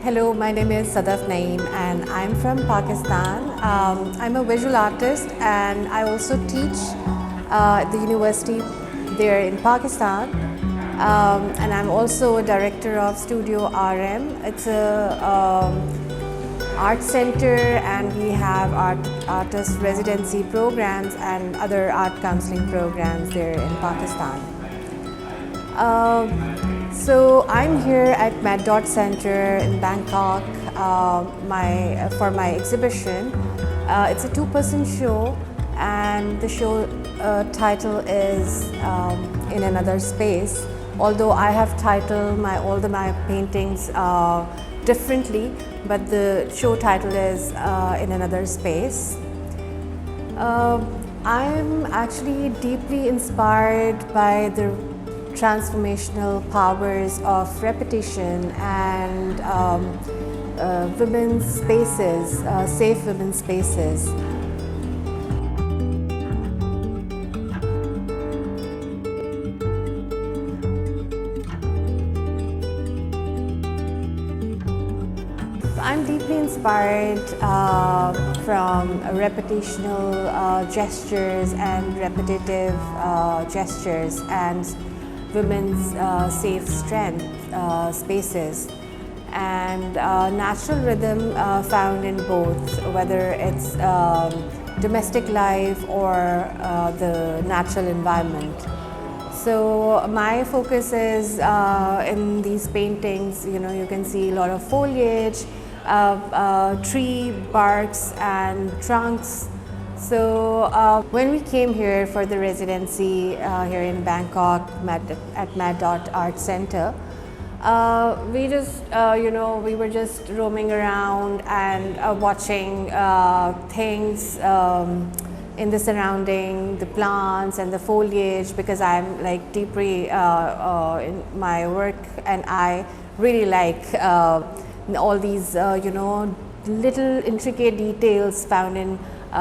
Hello, my name is Sadaf Naeem and I'm from Pakistan. I'm a visual artist and I also teach at the university there in Pakistan. And I'm also a director of Studio R.M. It's a art center and we have artist residency programs and other art counseling programs there in Pakistan. So I'm here at Mad Dot Center in Bangkok for my exhibition. It's a two-person show and the show title is In Another Space. Although I have titled all my paintings differently, but the show title is In Another Space. I'm actually deeply inspired by the transformational powers of repetition and women's spaces, safe women's spaces. I'm deeply inspired from repetitional gestures and repetitive gestures and women's safe strength spaces and natural rhythm found in both, whether it's domestic life or the natural environment. So my focus is in these paintings, you can see a lot of foliage, tree barks and trunks. So when we came here for the residency here in Bangkok at Mad Dot Art Center, we just, we were just roaming around and watching things in the surrounding, the plants and the foliage, because I'm like deeply in my work and I really like all these, little intricate details found in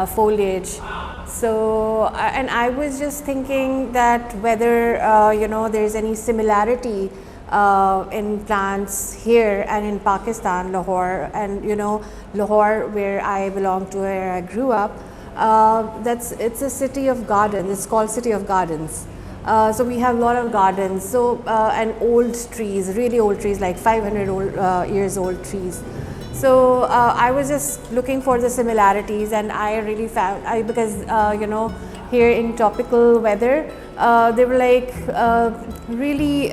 foliage. So and I was just thinking that whether there's any similarity in plants here and in Pakistan, Lahore, and Lahore, where I belong to, where I grew up. It's a city of gardens. It's called City of Gardens. So we have a lot of gardens. So and old trees, really old trees, like 500 years old trees. So I was just looking for the similarities, and I really found because here in tropical weather there were like really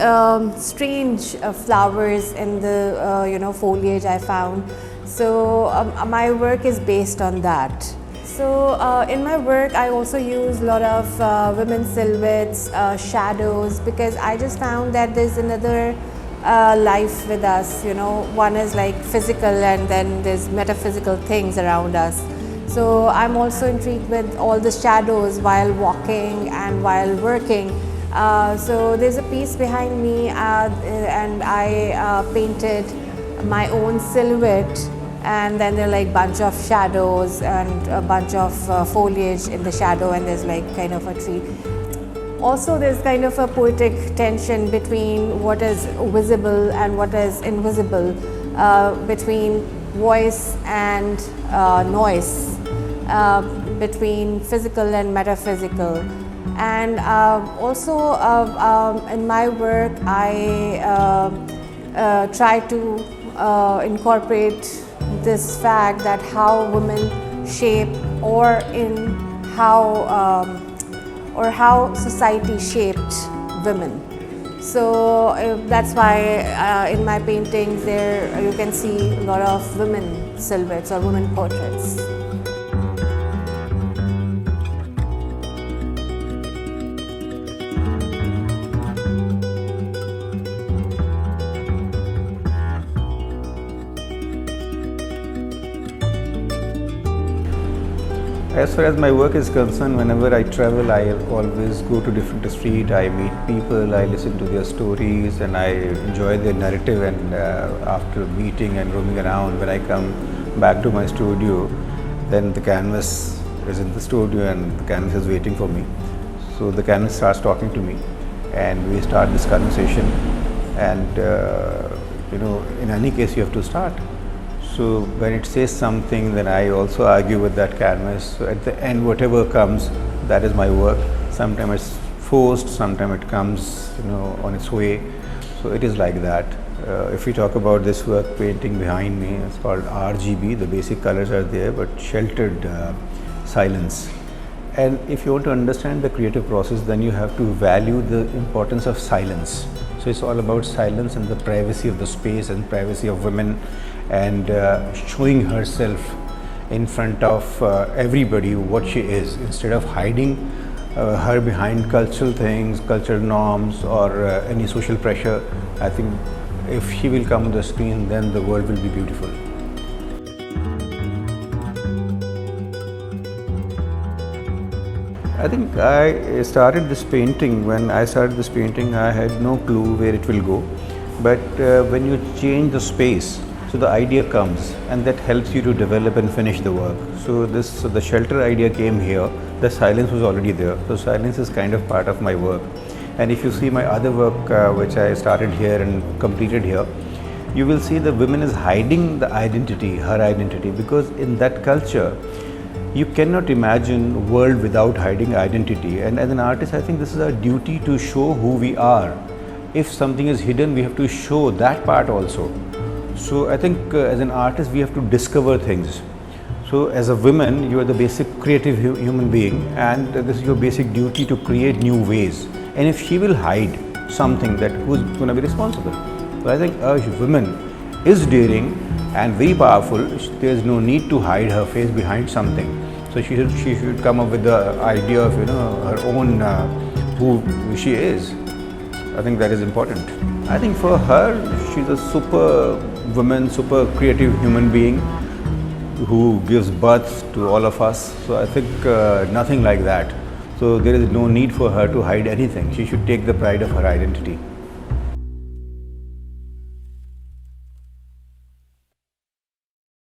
strange flowers in the foliage I found. So my work is based on that. So in my work I also use a lot of women's silhouettes, shadows, because I just found that there's another life with us. One is like physical and then there's metaphysical things around us. So I'm also intrigued with all the shadows while walking and while working. So there's a piece behind me and I painted my own silhouette, and then there are like bunch of shadows and a bunch of foliage in the shadow, and there's like kind of a tree. Also, there's kind of a poetic tension between what is visible and what is invisible, between voice and noise, between physical and metaphysical. And also in my work, I try to incorporate this fact that how women shape or how society shaped women. So that's why in my paintings there you can see a lot of women silhouettes or women portraits. As far as my work is concerned, whenever I travel, I always go to different streets, I meet people, I listen to their stories and I enjoy their narrative, and after meeting and roaming around, when I come back to my studio, then the canvas is in the studio and the canvas is waiting for me. So the canvas starts talking to me and we start this conversation, and in any case you have to start. So when it says something, then I also argue with that canvas. So at the end, whatever comes, that is my work. Sometimes it's forced, sometimes it comes, on its way. So it is like that. If we talk about this work painting behind me, it's called RGB. The basic colors are there, but sheltered silence. And if you want to understand the creative process, then you have to value the importance of silence. So it's all about silence and the privacy of the space and privacy of women, and showing herself in front of everybody what she is, instead of hiding her behind cultural things, cultural norms, or any social pressure. I think if she will come on the screen, then the world will be beautiful. I think I started this painting. When I started this painting, I had no clue where it will go. But when you change the space, so the idea comes, and that helps you to develop and finish the work. So the shelter idea came here. The silence was already there. So silence is kind of part of my work. And if you see my other work, which I started here and completed here, you will see the woman is hiding the identity, her identity, because in that culture, you cannot imagine a world without hiding identity. And as an artist, I think this is our duty to show who we are. If something is hidden, we have to show that part also. So I think as an artist, we have to discover things. So as a woman, you are the basic creative human being, and this is your basic duty to create new ways. And if she will hide something, that who's going to be responsible? So I think a woman is daring and very powerful. There is no need to hide her face behind something. So she should come up with the idea of her own who she is. I think that is important. I think for her, she's a super woman, super creative human being who gives birth to all of us. So I think nothing like that. So there is no need for her to hide anything. She should take the pride of her identity.